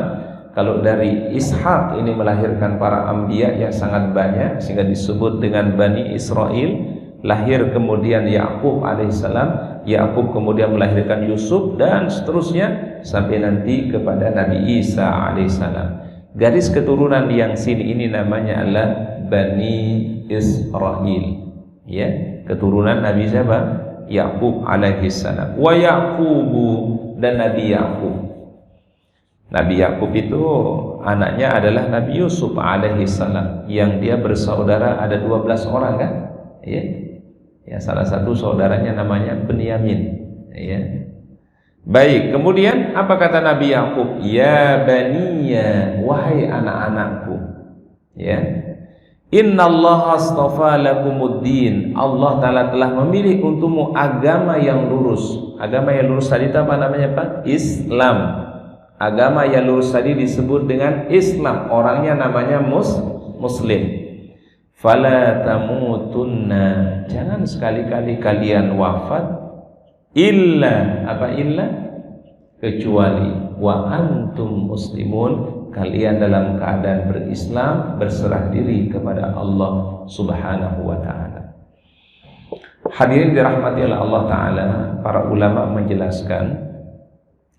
Kalau dari Ishaq ini melahirkan para anbiya yang sangat banyak sehingga disebut dengan Bani Israel. Lahir kemudian Ya'qub alaihissalam, Ya'qub kemudian melahirkan Yusuf, dan seterusnya sampai nanti kepada Nabi Isa alaihissalam. Garis keturunan yang sini ini namanya adalah Bani Israel, ya, keturunan Nabi siapa? Ya'qub alaihissalam. Wa Ya'qubu, dan Nabi Ya'qub. Nabi Ya'qub itu anaknya adalah Nabi Yusuf alaihissalam, yang dia bersaudara ada 12 orang kan? Ya, salah satu saudaranya namanya Benyamin, ya. Baik, kemudian apa kata Nabi Ya'qub? Ya baniya, wahai anak-anakku, ya. Innallaha astafa lakumuddin, Allah Ta'ala telah memilih untukmu agama yang lurus. Agama yang lurus tadi itu apa namanya Pak? Islam. Agama yang lurus tadi disebut dengan Islam. Orangnya namanya Muslim. Fala tamutunna, jangan sekali-kali kalian wafat illa, apa illa? Kecuali wa antum muslimun, kalian dalam keadaan berislam, berserah diri kepada Allah Subhanahu wa ta'ala. Hadirin dirahmati oleh Allah Ta'ala, para ulama menjelaskan,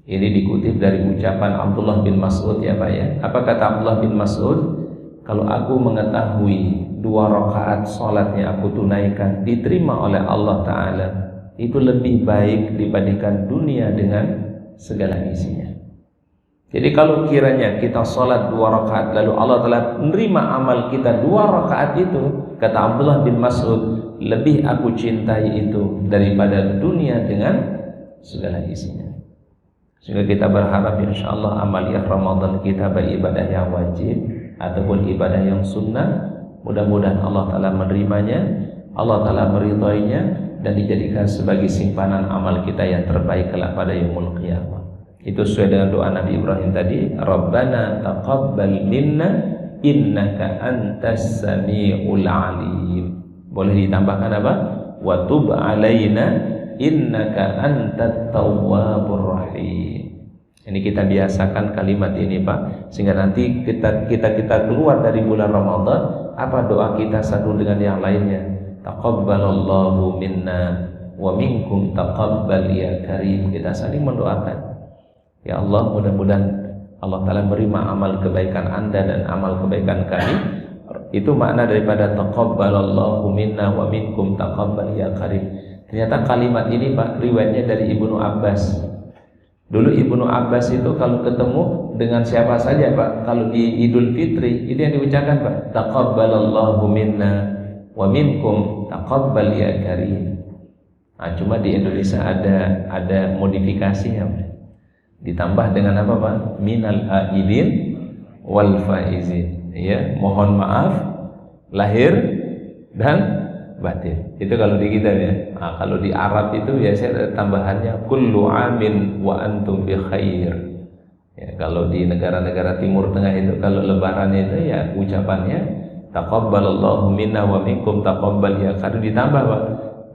ini dikutip dari ucapan Abdullah bin Mas'ud ya Pak ya. Apa kata Abdullah bin Mas'ud? Kalau aku mengetahui 2 rakaat salat yang aku tunaikan diterima oleh Allah Ta'ala, itu lebih baik dibandingkan dunia dengan segala isinya. Jadi kalau kiranya kita salat 2 rakaat lalu Allah Ta'ala menerima amal kita 2 rakaat itu, kata Abdullah bin Mas'ud, lebih aku cintai itu daripada dunia dengan segala isinya. Sehingga kita berharap insyaallah amaliyah Ramadan kita baik ibadah yang wajib ataupun ibadah yang sunnah, mudah-mudahan Allah Ta'ala menerimanya, Allah Ta'ala meridhoinya, dan dijadikan sebagai simpanan amal kita yang terbaik kelak pada yaumul qiyamah. Itu sesuai dengan doa Nabi Ibrahim tadi, Rabbana taqabbal minna innaka antas sami'ul alim. Boleh ditambahkan apa? Wa tub alaina innaka antat tawwabur rahim. Ini kita biasakan kalimat ini Pak, sehingga nanti kita keluar dari bulan Ramadan, apa doa kita satu dengan yang lainnya? Taqabbalallahu minna wa minkum taqabbal ya karim. Kita saling mendoakan, ya Allah, mudah-mudahan Allah Ta'ala menerima amal kebaikan Anda dan amal kebaikan kami. Itu makna daripada taqabbalallahu minna wa minkum taqabbal ya karim. Ternyata kalimat ini Pak, riwayatnya dari Ibnu Abbas. Dulu Ibnu Abbas itu kalau ketemu dengan siapa saja Pak, kalau di Idul Fitri itu yang diucapkan Pak, taqabbalallahu minna wa minkum taqabbal ya karim. Nah, cuma di Indonesia ada modifikasinya Pak. Ditambah dengan apa Pak? Minal aidin wal faizin. Ya, mohon maaf lahir dan batin. Itu kalau di kita ya. Nah, kalau di Arab itu biasanya ada tambahannya kullu amin wa antum bi khair. Ya, kalau di negara-negara Timur Tengah itu kalau lebarannya itu ya ucapannya taqabbalallahu minna wa minkum taqabbal ya. Kalau ditambah Pak,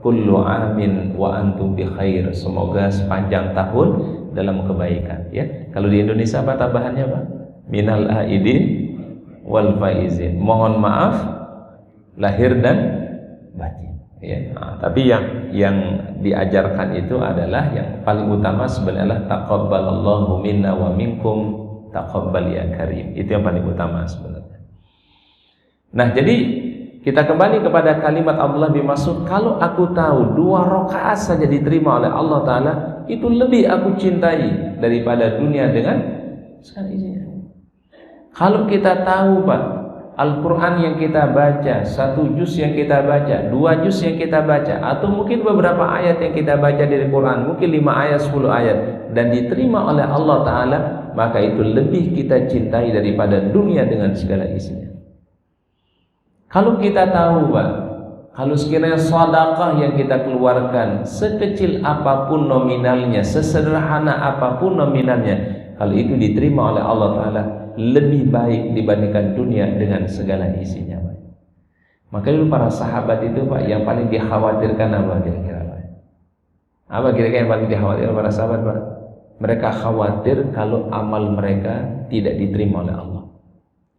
kullu amin wa antum bi khair. Semoga sepanjang tahun dalam kebaikan ya. Kalau di Indonesia apa tambahannya Pak? Minal aidin wal faizin. Mohon maaf lahir dan batin ya. Nah, tapi yang diajarkan itu adalah yang paling utama sebenarnya taqabbalallahu minna wa minkum taqabbal ya karim. Itu yang paling utama sebenarnya. Nah, jadi kita kembali kepada kalimat Abdullah bin Mas'ud, kalau aku tahu 2 rakaat saja diterima oleh Allah Ta'ala, itu lebih aku cintai daripada dunia dengan segala isinya. Kalau kita tahu Pak, Al-Quran yang kita baca, 1 juz yang kita baca, 2 juz yang kita baca, atau mungkin beberapa ayat yang kita baca dari Quran, mungkin 5 ayat, 10 ayat, dan diterima oleh Allah Ta'ala, maka itu lebih kita cintai daripada dunia dengan segala isinya. Kalau kita tahu Pak, kalau sekiranya sedekah yang kita keluarkan, sekecil apapun nominalnya, sesederhana apapun nominalnya, kalau itu diterima oleh Allah Ta'ala, lebih baik dibandingkan dunia dengan segala isinya Pak. Maka dulu para sahabat itu Pak, yang paling dikhawatirkan apa kira-kira Pak? Apa kira-kira yang paling dikhawatirkan para sahabat Pak? Mereka khawatir kalau amal mereka tidak diterima oleh Allah.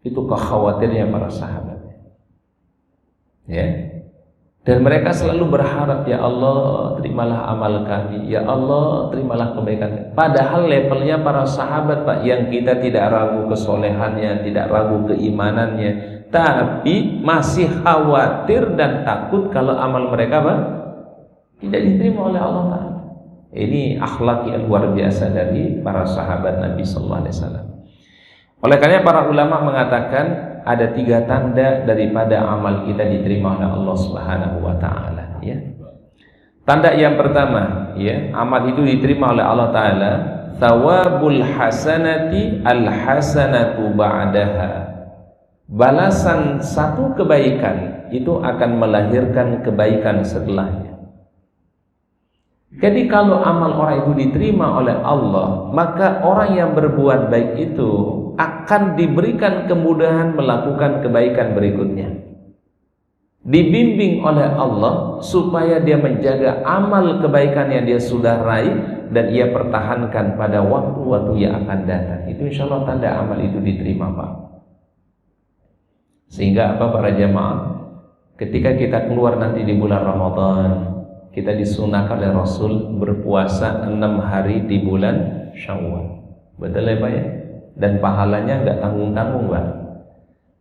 Itu kekhawatirnya para sahabat ya. Dan mereka selalu berharap, ya Allah terimalah amal kami, ya Allah terimalah kebaikan kami. Padahal levelnya para sahabat Pak, yang kita tidak ragu kesolehannya, tidak ragu keimanannya, tapi masih khawatir dan takut kalau amal mereka Pak tidak diterima oleh Allah Ta'ala. Ini akhlak yang luar biasa dari para sahabat Nabi Sallallahu Alaihi Wasallam. Oleh karena para ulama mengatakan ada 3 tanda daripada amal kita diterima oleh Allah Subhanahu wa Ta'ala ya. Tanda yang pertama ya, amal itu diterima oleh Allah Ta'ala, thawabul hasanati al hasanatu ba'daha. Balasan satu kebaikan itu akan melahirkan kebaikan setelahnya. Jadi kalau amal orang itu diterima oleh Allah, maka orang yang berbuat baik itu akan diberikan kemudahan melakukan kebaikan berikutnya. Dibimbing oleh Allah supaya dia menjaga amal kebaikan yang dia sudah raih dan ia pertahankan pada waktu-waktu yang akan datang. Itu insya Allah tanda amal itu diterima Pak. Sehingga apa para jamaah, ketika kita keluar nanti di bulan Ramadan, kita disunahkan oleh Rasul berpuasa 6 hari di bulan Syawal. Betul ya Pak ya? Dan pahalanya enggak tanggung-tanggung Pak.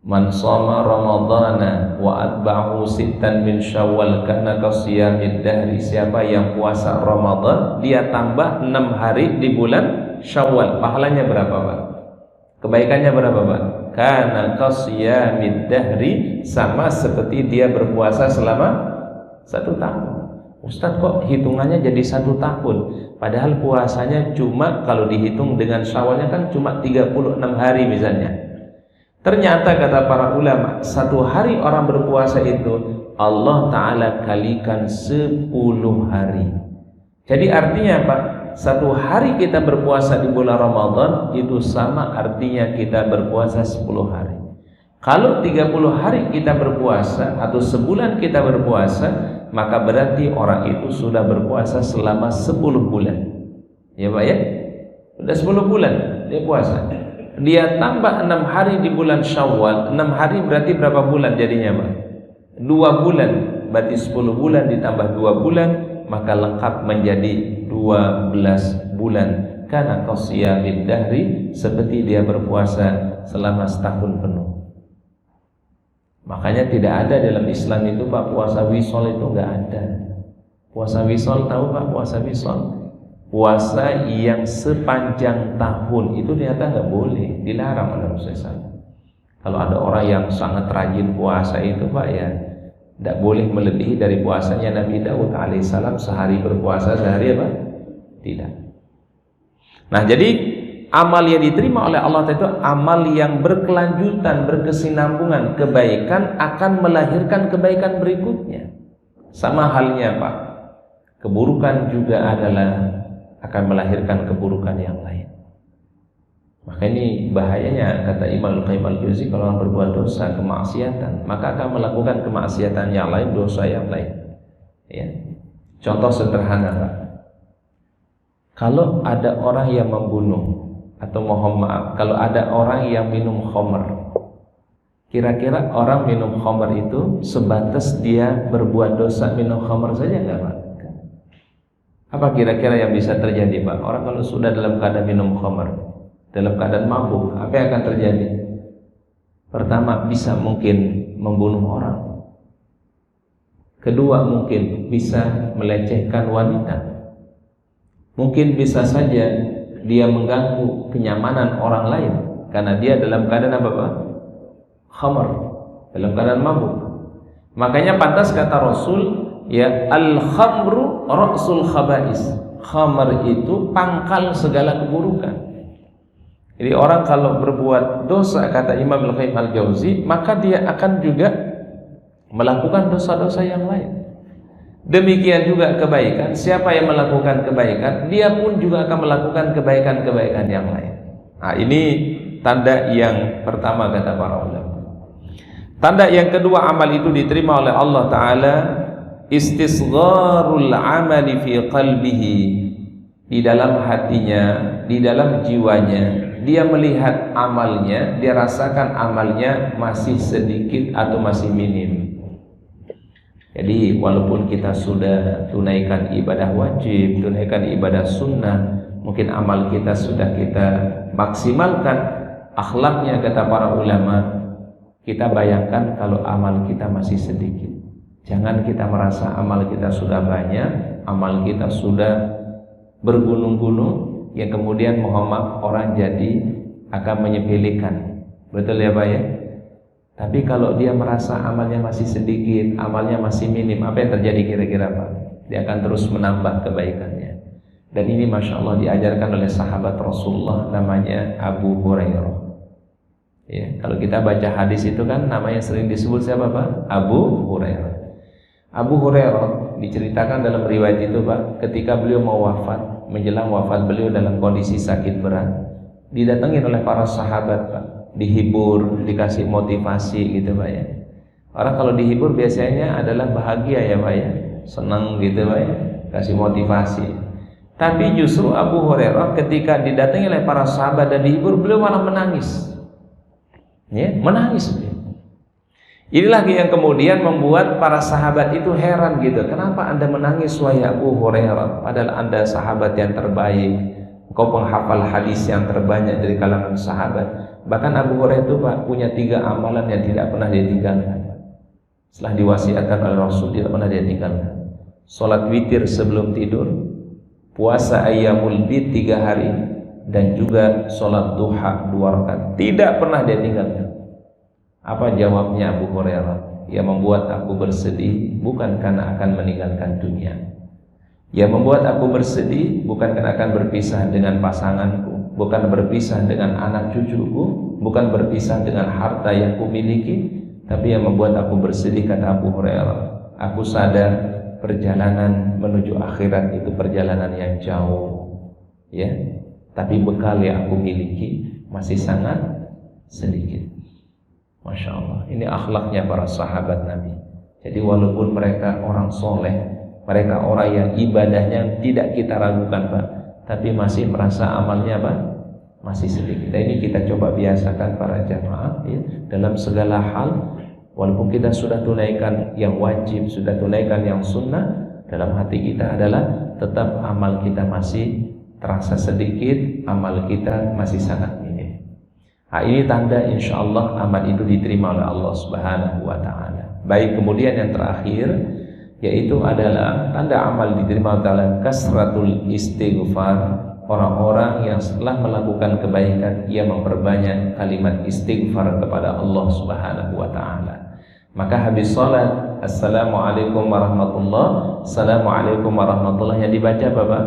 Man shoma ramadhana wa atba'ahu sittan min Syawal kana kasiyamid dahri. Siapa yang puasa Ramadan, dia tambah 6 hari di bulan Syawal. Pahalanya berapa Pak? Kebaikannya berapa Pak? Kana kasiyamid dahri, sama seperti dia berpuasa selama 1 tahun. Ustadz kok hitungannya jadi 1 tahun, padahal puasanya cuma kalau dihitung dengan Syawalnya kan cuma 36 hari misalnya. Ternyata kata para ulama, 1 hari orang berpuasa itu Allah Ta'ala kalikan 10 hari. Jadi artinya apa? 1 hari kita berpuasa di bulan Ramadan itu sama artinya kita berpuasa 10 hari. Kalau 30 hari kita berpuasa atau sebulan kita berpuasa, maka berarti orang itu sudah berpuasa selama 10 bulan. Ya Pak ya? Sudah 10 bulan dia puasa. Dia tambah 6 hari di bulan Syawal. 6 hari berarti berapa bulan jadinya Pak? 2 bulan. Berarti 10 bulan ditambah 2 bulan, maka lengkap menjadi 12 bulan. Karena qasiyamid dahri, seperti dia berpuasa selama setahun penuh. Makanya tidak ada dalam Islam itu Pak puasa wisol itu enggak ada. Puasa wisol tahu Pak puasa wisol? puasa yang sepanjang tahun itu ternyata nggak boleh, dilarang oleh Rasulullah SAW. Kalau ada orang yang sangat rajin puasa itu Pak ya, tidak boleh melebihi dari puasanya Nabi Daud alaihissalam, sehari berpuasa sehari apa? Tidak. Nah jadi amal yang diterima oleh Allah itu amal yang berkelanjutan, berkesinambungan. Kebaikan akan melahirkan kebaikan berikutnya. Sama halnya Pak, keburukan juga akan melahirkan keburukan yang lain. Maka ini bahayanya, kata Imam Al-Qayyim Al-Jauzi, kalau orang berbuat dosa, kemaksiatan, maka akan melakukan kemaksiatan yang lain, dosa yang lain. Ya. Contoh sederhana Pak, kalau ada orang yang membunuh, atau mohon maaf, kalau ada orang yang minum khamr, kira-kira orang minum khamr itu sebatas dia berbuat dosa minum khamr saja nggak Pak? Apa kira-kira yang bisa terjadi Pak? Orang kalau sudah dalam keadaan minum khamr, dalam keadaan mabuk, apa yang akan terjadi? Pertama, bisa mungkin membunuh orang. Kedua, mungkin bisa melecehkan wanita. Mungkin bisa saja dia mengganggu kenyamanan orang lain karena dia dalam keadaan apa Pak? Khamr, dalam keadaan mabuk. Makanya pantas kata Rasul, ya, al-khamru ra'sul khaba'is. Khamr itu pangkal segala keburukan. Jadi orang kalau berbuat dosa, kata Imam Al-Qayyim Al-Jauzi, maka dia akan juga melakukan dosa-dosa yang lain. Demikian juga kebaikan, siapa yang melakukan kebaikan, dia pun juga akan melakukan kebaikan-kebaikan yang lain. Nah, ini tanda yang pertama kata para ulama. Tanda yang kedua amal itu diterima oleh Allah Ta'ala, istisgharul amali fi qalbihi. Di dalam hatinya, di dalam jiwanya, dia melihat amalnya, dia rasakan amalnya masih sedikit atau masih minim. Jadi walaupun kita sudah tunaikan ibadah wajib, tunaikan ibadah sunnah, mungkin amal kita sudah kita maksimalkan, akhlaknya kata para ulama, kita bayangkan kalau amal kita masih sedikit. Jangan kita merasa amal kita sudah banyak, amal kita sudah bergunung-gunung, yang kemudian Muhammad orang jadi akan menyepelekan. Betul ya Pak ya? Tapi kalau dia merasa amalnya masih sedikit, amalnya masih minim, apa yang terjadi kira-kira Pak? Dia akan terus menambah kebaikannya. Dan ini Masya Allah diajarkan oleh sahabat Rasulullah, namanya Abu Hurairah. Ya, kalau kita baca hadis itu kan namanya sering disebut siapa Pak? Abu Hurairah. Abu Hurairah diceritakan dalam riwayat itu Pak, ketika beliau mau wafat, menjelang wafat beliau dalam kondisi sakit berat, didatengin oleh para sahabat Pak, dihibur, dikasih motivasi gitu Pak ya. Orang kalau dihibur biasanya adalah bahagia ya Pak ya, senang gitu Pak ya, kasih motivasi. Tapi justru Abu Hurairah ketika didatangi oleh para sahabat dan dihibur, beliau malah menangis. Ya, menangis beliau. Inilah yang kemudian membuat para sahabat itu heran gitu. Kenapa Anda menangis wahai Abu Hurairah? Padahal Anda sahabat yang terbaik, engkau penghafal hadis yang terbanyak dari kalangan sahabat. Bahkan Abu Hurairah itu Pak punya 3 amalan yang tidak pernah dia tinggalkan. Setelah diwasiatkan oleh Rasul, tidak pernah dia tinggalkan. Salat witir sebelum tidur, puasa ayyamul bid 3 hari, dan juga salat duha 2 rakaat. Tidak pernah dia tinggalkan. Apa jawabnya Abu Hurairah? Yang membuat aku bersedih bukan karena akan meninggalkan dunia. Yang membuat aku bersedih bukan karena akan berpisah dengan pasanganku, bukan berpisah dengan anak cucuku, bukan berpisah dengan harta yang kumiliki, tapi yang membuat aku bersedih, kata Abu Hurairah, aku sadar perjalanan menuju akhirat itu perjalanan yang jauh, ya. Tapi bekal yang aku miliki masih sangat sedikit. Masya Allah, ini akhlaknya para sahabat Nabi. Jadi walaupun mereka orang soleh, mereka orang yang ibadahnya tidak kita ragukan Pak, tapi masih merasa amalnya Pak masih sedikit. Dan ini kita coba biasakan para jamaah ya, dalam segala hal. Walaupun kita sudah tunaikan yang wajib, sudah tunaikan yang sunnah, dalam hati kita adalah tetap amal kita masih terasa sedikit, amal kita masih sangat minim. Nah, ini tanda insya Allah amal itu diterima oleh Allah Subhanahu wa Ta'ala. Baik, kemudian yang terakhir yaitu adalah tanda amal diterima Allah kasratul istighfar. Orang-orang yang setelah melakukan kebaikan ia memperbanyak kalimat istighfar kepada Allah Subhanahu wa taala. Maka habis salat, assalamualaikum warahmatullahi, assalamualaikum warahmatullahi, yang dibaca apa Pak?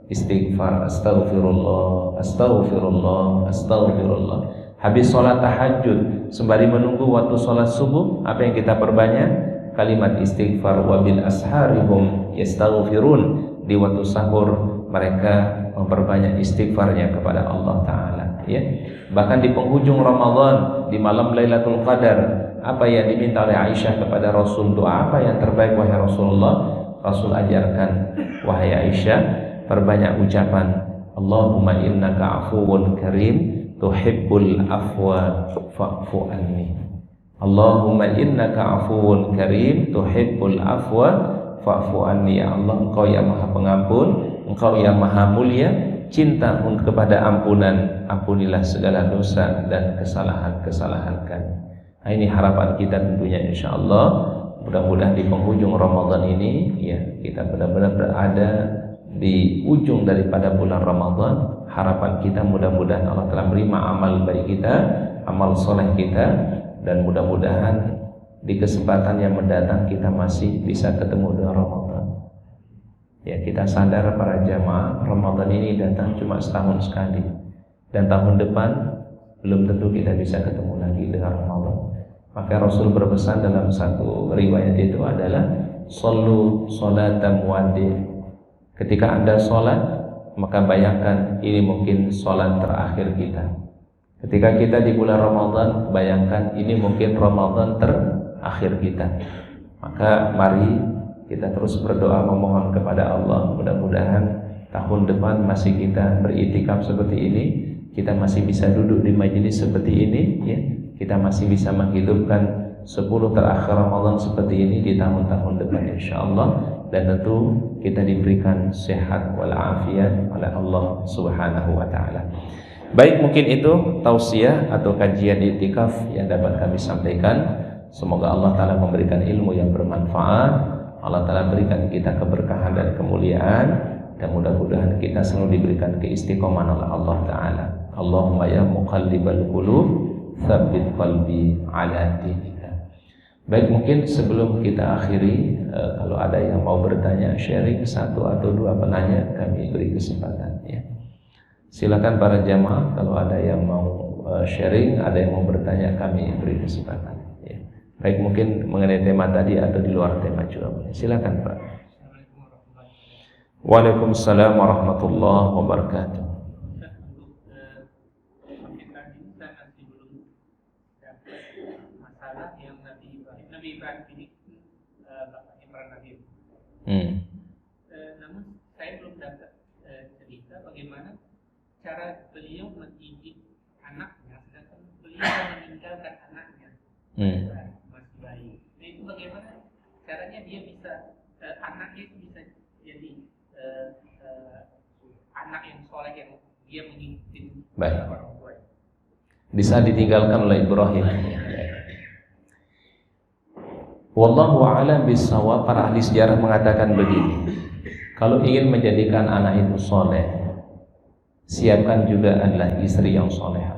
Istighfar, astaghfirullah, astaghfirullah, astaghfirullah. Habis salat tahajud, sembari menunggu waktu salat subuh, apa yang kita perbanyak? Kalimat istighfar. Wabil asharihum yastaghfirun. Di waktu sahur mereka memperbanyak istighfarnya kepada Allah Ta'ala, ya. Bahkan di penghujung Ramadan, di malam Lailatul Qadar, apa yang diminta oleh Aisyah kepada Rasul, doa apa yang terbaik wahai Rasulullah? Rasul ajarkan, wahai Aisyah, perbanyak ucapan Allahumma innaka afuwun karim tuhibbul afwa fa'fu anni. Allahumma innaka afuwun karim tuhibbul afwa fa'fu anni. Ya Allah, Engkau yang Maha Pengampun, Engkau yang Maha Mulia, cinta kepada ampunan, ampunilah segala dosa dan kesalahan-kesalahan kami. Nah, ini harapan kita tentunya insyaallah. Mudah-mudahan di penghujung Ramadan ini, ya, kita benar-benar berada di ujung daripada bulan Ramadan. Harapan kita mudah-mudahan Allah telah menerima amal baik kita, amal soleh kita, dan mudah-mudahan di kesempatan yang mendatang kita masih bisa ketemu dengan Ramadan. Ya, kita sadar para jamaah, Ramadan ini datang cuma setahun sekali, dan tahun depan belum tentu kita bisa ketemu lagi dengan Ramadan. Maka Rasul berpesan dalam satu riwayat itu adalah sallu salatan muwaddi. Ketika Anda sholat, maka bayangkan ini mungkin sholat terakhir kita. Ketika kita di bulan Ramadan, bayangkan ini mungkin Ramadan terakhir kita. Maka mari kita terus berdoa memohon kepada Allah, mudah-mudahan tahun depan masih kita beriktikaf seperti ini, kita masih bisa duduk di majelis seperti ini, ya. Kita masih bisa menghidupkan 10 terakhir Ramadan seperti ini di tahun-tahun depan insyaallah, dan tentu kita diberikan sehat walafiat oleh Allah Subhanahu wa taala. Baik, mungkin itu tausiah atau kajian iktikaf yang dapat kami sampaikan. Semoga Allah taala memberikan ilmu yang bermanfaat, Allah taala berikan kita keberkahan dan kemuliaan, dan mudah-mudahan kita selalu diberikan keistiqomahan oleh Allah taala. Allahumma ya muqallibal qulub tsabbit qalbi ala dinika. Baik, mungkin sebelum kita akhiri, kalau ada yang mau bertanya, sharing satu atau dua penanya, kami beri kesempatan, ya. Silakan para jamaah, kalau ada yang mau sharing, ada yang mau bertanya, kami beri kesempatan, ya. Baik, mungkin mengenai tema tadi atau di luar tema juga. Silakan Pak. Waalaikumsalam warahmatullahi wabarakatuh. Namun saya belum dapat cerita bagaimana cara beliau mendidik anaknya, sedangkan beliau meninggalkan anaknya masih bayi. Nah, itu bagaimana caranya dia bisa anaknya itu bisa jadi anak yang soleh, yang dia mengikuti orang tua. Bisa ditinggalkan oleh Ibrahim. Wallahu a'lam bishawab. Para ahli sejarah mengatakan begini, kalau ingin menjadikan anak itu soleh, siapkan juga adalah istri yang solehah.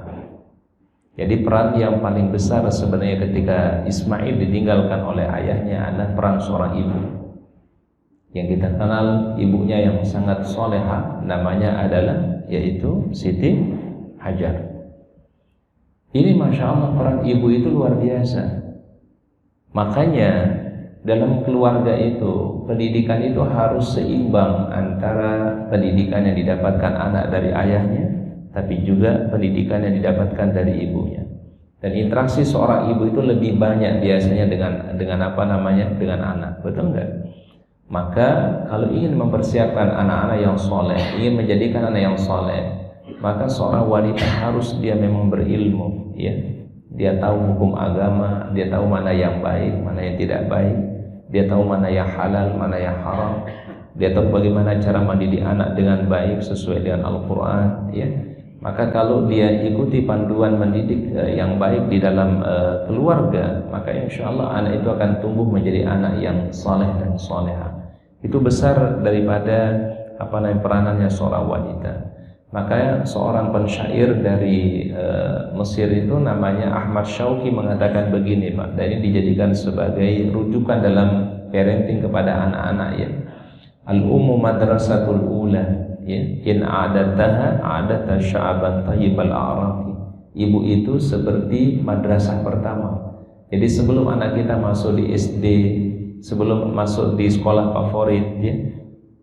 Jadi peran yang paling besar sebenarnya ketika Ismail ditinggalkan oleh ayahnya adalah peran seorang ibu. Yang kita kenal ibunya yang sangat solehah, namanya adalah yaitu Siti Hajar. Ini Masya Allah, peran ibu itu luar biasa. Makanya dalam keluarga itu, pendidikan itu harus seimbang antara pendidikan yang didapatkan anak dari ayahnya, tapi juga pendidikan yang didapatkan dari ibunya. Dan interaksi seorang ibu itu lebih banyak biasanya dengan dengan anak, betul enggak? Maka kalau ingin mempersiapkan anak-anak yang soleh, ingin menjadikan anak yang soleh, maka seorang wanita harus dia memang berilmu, ya. Dia tahu hukum agama, dia tahu mana yang baik, mana yang tidak baik, dia tahu mana yang halal, mana yang haram, dia tahu bagaimana cara mendidik anak dengan baik sesuai dengan Al-Quran, ya. Maka kalau dia ikuti panduan mendidik yang baik di dalam keluarga, maka insya Allah anak itu akan tumbuh menjadi anak yang saleh dan salehah. Itu besar daripada peranannya seorang wanita. Maka seorang pensyair dari Mesir itu namanya Ahmad Syauqi mengatakan begini, Pak, dan ini dijadikan sebagai rujukan dalam parenting kepada anak-anak, ya. Al-ummu madrasatul ula, ya, in adataha adata sya'ban tayyibal a'rafi. Ibu itu seperti madrasah pertama. Jadi sebelum anak kita masuk di SD, sebelum masuk di sekolah favorit, ya,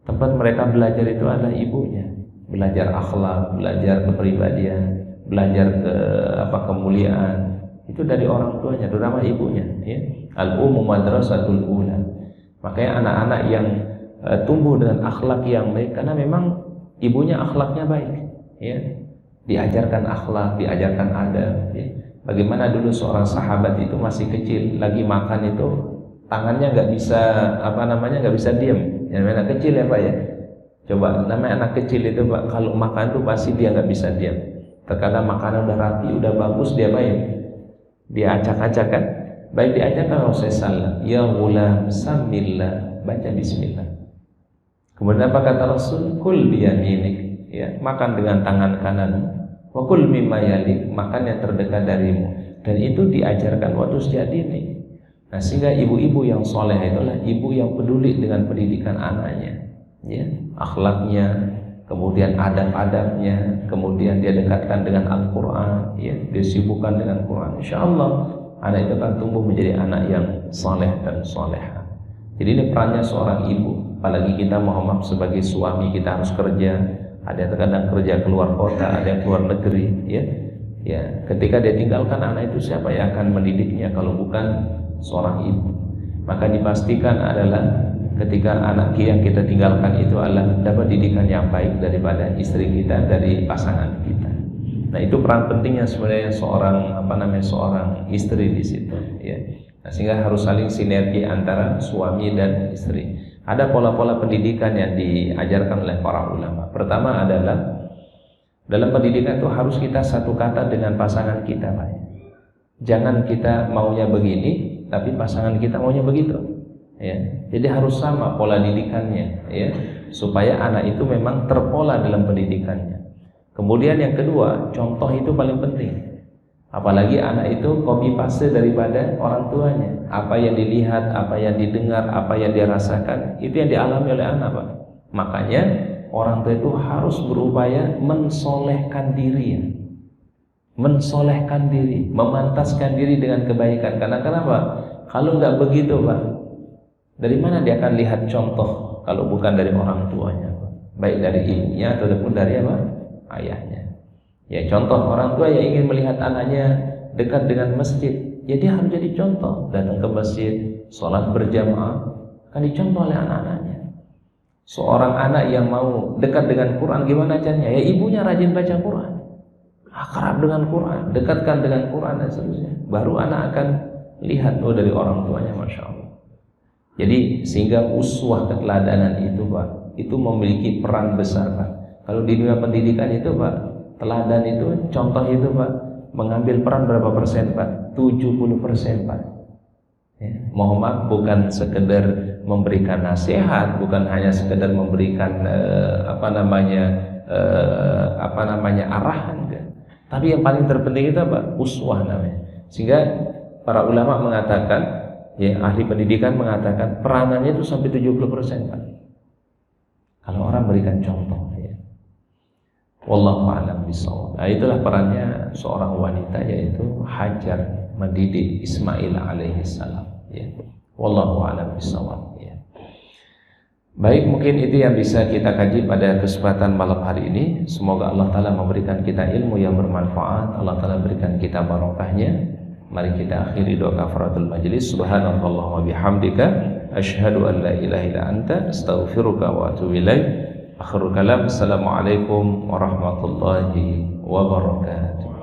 tempat mereka belajar itu adalah ibunya. Belajar akhlak, belajar kepribadian, belajar kemuliaan. Itu dari orang tuanya, terutama ibunya, ya. Al-ummu madrasatul ula. Makanya anak-anak yang tumbuh dengan akhlak yang baik karena memang ibunya akhlaknya baik, ya. Diajarkan akhlak, diajarkan adab, ya. Bagaimana dulu seorang sahabat itu masih kecil, lagi makan itu tangannya nggak bisa nggak bisa diam. Yang anak kecil ya Pak, ya. Coba namanya anak kecil itu Pak, kalau makan tuh pasti dia nggak bisa diam. Terkadang makanan udah rapi, udah bagus, dia baik, dia acak-acak kan. Baik diajarkan Rasulullah, ya ghulam samillah, baca bismillah. Kemudian apa kata Rasul? Kul biyaminik, ya, makan dengan tangan kananmu. Wa kul mimma yalik, makan yang terdekat darimu. Dan itu diajarkan waktu sejak dini. Nah, sehingga ibu-ibu yang soleh itulah ibu yang peduli dengan pendidikan anaknya, ya, akhlaknya, kemudian adab-adabnya, kemudian dia dekatkan dengan Al-Quran, ya, dia sibukkan dengan Quran. Insya Allah anak itu akan tumbuh menjadi anak yang soleh dan solehah. Jadi ini perannya seorang ibu. Apalagi kita mohon maaf sebagai suami, kita harus kerja. Ada yang terkadang kerja keluar kota, ada yang keluar negeri, ya. Ya, ketika dia tinggalkan anak itu, siapa yang akan mendidiknya kalau bukan seorang ibu? Maka dipastikan adalah ketika anak yang kita tinggalkan itu adalah dapat didikan yang baik daripada istri kita, dari pasangan kita. Nah, itu peran pentingnya sebenarnya seorang istri di situ, ya. Nah, sehingga harus saling sinergi antara suami dan istri. Ada pola-pola pendidikan yang diajarkan oleh para ulama. Pertama adalah dalam pendidikan itu harus kita satu kata dengan pasangan kita, Pak. Jangan kita maunya begini, tapi pasangan kita maunya begitu, ya. Jadi harus sama pola didikannya, ya, supaya anak itu memang terpola dalam pendidikannya. Kemudian yang kedua, contoh itu paling penting. Apalagi anak itu copy paste daripada orang tuanya. Apa yang dilihat, apa yang didengar, apa yang dia rasakan, itu yang dialami oleh anak, Pak. Makanya orang tua itu harus berupaya mensolehkan diri, mensolehkan diri, memantaskan diri dengan kebaikan. Karena kenapa? Kalau nggak begitu, Pak, dari mana dia akan lihat contoh kalau bukan dari orang tuanya, Pak? Baik dari ibunya ataupun dari ayahnya. Ya, contoh orang tua yang ingin melihat anaknya dekat dengan masjid, ya dia harus jadi contoh. Datang ke masjid, sholat berjamaah, akan dicontoh oleh anak-anaknya. Seorang anak yang mau dekat dengan Quran, gimana caranya? Ya ibunya rajin baca Quran, akrab dengan Quran, dekatkan dengan Quran dan seterusnya. Baru anak akan lihat dari orang tuanya, Masya Allah. Jadi sehingga uswah keteladanan itu, Pak, itu memiliki peran besar, Pak. Kalau di dunia pendidikan itu, Pak, teladan itu, contoh itu, Pak, mengambil peran berapa persen, Pak? 70%, Pak. Ya, mohon maaf, bukan sekedar memberikan nasihat, bukan hanya sekedar memberikan arahan, kan? Tapi yang paling terpenting itu apa? Uswah namanya. Sehingga para ulama mengatakan, ya, ahli pendidikan mengatakan peranannya itu sampai 70%, Pak. Kalau orang berikan contoh, ya. Wallahu a'lam bishawab. Nah, itulah perannya seorang wanita, yaitu Hajar mendidik Ismail alaihissalam, ya. Wallahu a'lam bishawab, ya. Baik, mungkin itu yang bisa kita kaji pada kesempatan malam hari ini. Semoga Allah Ta'ala memberikan kita ilmu yang bermanfaat, Allah Ta'ala berikan kita barokahnya. Mari kita akhiri doa kafaratul majlis. Subhanallah wa bihamdika, asyhadu an la ilaha illa anta, astaghfiruka wa atubu ilaik. Akhirul kalam, assalamualaikum warahmatullahi wabarakatuh.